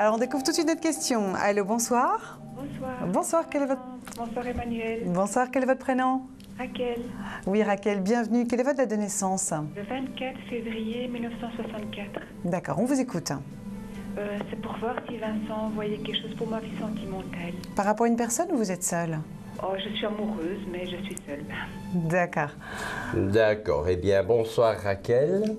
Alors, on découvre tout de suite notre question. Allô, bonsoir. Bonsoir. Bonsoir, quel est votre... Bonsoir Emmanuel. Bonsoir, quel est votre prénom? Raquel. Oui, Raquel, bienvenue. Quelle est votre date de naissance? Le 24 février 1964. D'accord, on vous écoute. C'est pour voir si Vincent voyait quelque chose pour ma vie sentimentale. Par rapport à une personne ou vous êtes seule? Oh, je suis amoureuse, mais je suis seule. D'accord. D'accord. Eh bien, bonsoir Raquel.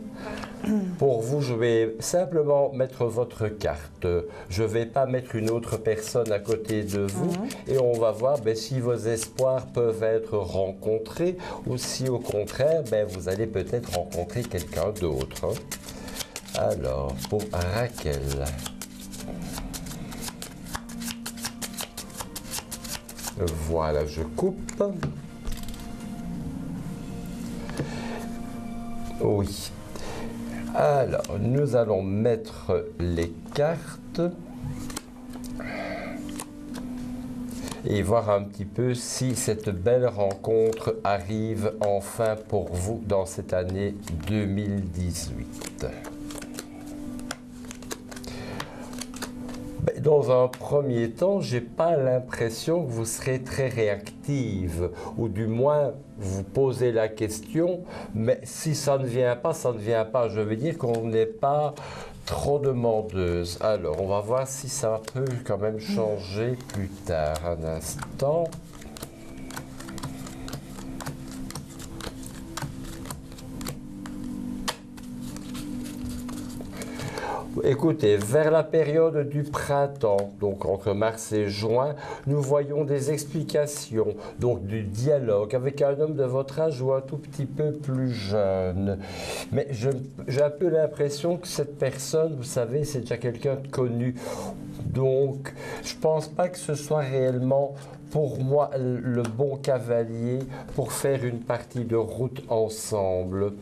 Pour vous, je vais simplement mettre votre carte. Je ne vais pas mettre une autre personne à côté de vous. Et on va voir si vos espoirs peuvent être rencontrés ou si au contraire, vous allez peut-être rencontrer quelqu'un d'autre. Alors, pour Raquel. Voilà, je coupe. Oui. Alors, nous allons mettre les cartes et voir un petit peu si cette belle rencontre arrive enfin pour vous dans cette année 2018. Dans un premier temps, je n'ai pas l'impression que vous serez très réactive, ou du moins vous posez la question, mais si ça ne vient pas, ça ne vient pas. Je veux dire qu'on n'est pas trop demandeuse. Alors, on va voir si ça peut quand même changer plus tard. Un instant. Écoutez, vers la période du printemps, donc entre mars et juin, nous voyons des explications, donc du dialogue avec un homme de votre âge ou un tout petit peu plus jeune. Mais j'ai un peu l'impression que cette personne, vous savez, c'est déjà quelqu'un de connu. Donc, je ne pense pas que ce soit réellement pour moi le bon cavalier pour faire une partie de route ensemble.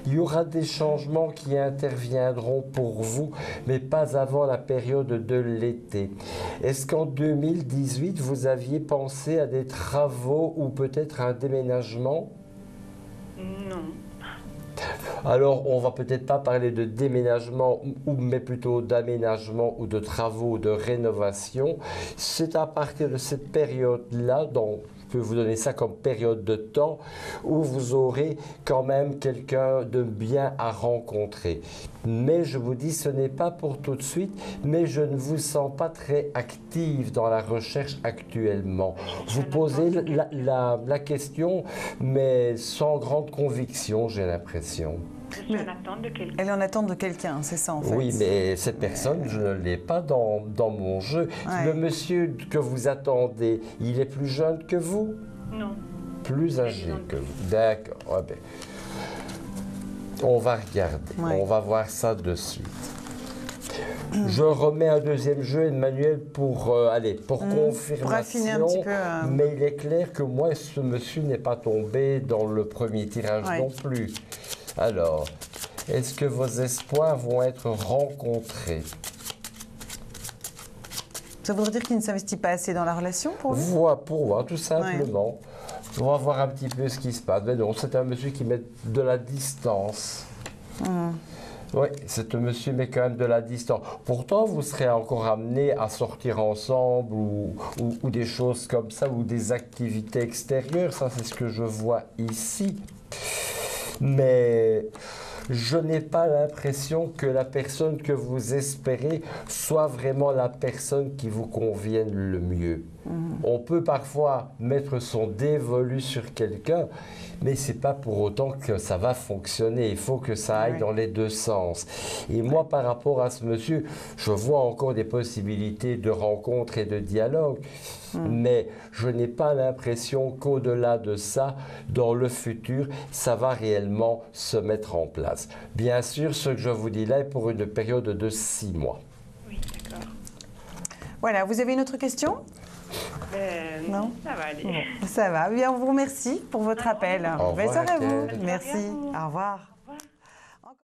Il y aura des changements qui interviendront pour vous, mais pas avant la période de l'été. Est-ce qu'en 2018, vous aviez pensé à des travaux ou peut-être un déménagement? Non. Alors, on va peut-être pas parler de déménagement, mais plutôt d'aménagement ou de travaux, de rénovation. C'est à partir de cette période-là, donc je peux vous donner ça comme période de temps, où vous aurez quand même quelqu'un de bien à rencontrer. Mais je vous dis, ce n'est pas pour tout de suite, mais je ne vous sens pas très active dans la recherche actuellement. Vous posez la question, mais sans grande conviction, j'ai l'impression. Je suis en attente de quelqu'un. Elle est en attente de quelqu'un, c'est ça en fait. Oui, mais cette personne, je ne l'ai pas dans mon jeu. Ouais. Le monsieur que vous attendez, il est plus jeune que vous? Non. Plus âgé que vous. D'accord. Ouais, ben, on va regarder. Ouais. On va voir ça de suite. Je remets un deuxième jeu, Emmanuel, pour confirmation. Pour affiner un petit peu. Mais il est clair que moi, ce monsieur n'est pas tombé dans le premier tirage non plus. Alors, est-ce que vos espoirs vont être rencontrés? Ça voudrait dire qu'il ne s'investit pas assez dans la relation pour vous? Pour voir, tout simplement. On va voir un petit peu ce qui se passe. Mais non, c'est un monsieur qui met de la distance. Oui, c'est un monsieur met quand même de la distance. Pourtant, vous serez encore amené à sortir ensemble ou des choses comme ça, ou des activités extérieures. Ça, c'est ce que je vois ici. Mais je n'ai pas l'impression que la personne que vous espérez soit vraiment la personne qui vous convienne le mieux. On peut parfois mettre son dévolu sur quelqu'un, mais ce n'est pas pour autant que ça va fonctionner. Il faut que ça aille dans les deux sens. Et moi, par rapport à ce monsieur, je vois encore des possibilités de rencontre et de dialogue, mais je n'ai pas l'impression qu'au-delà de ça, dans le futur, ça va réellement se mettre en place. Bien sûr, ce que je vous dis là est pour une période de 6 mois. Oui, d'accord. Voilà, vous avez une autre question? Non, ça va aller. Ça va. Bien, on vous remercie pour votre appel. Au revoir, Bonne soirée à vous. Raquel. Merci. Au revoir.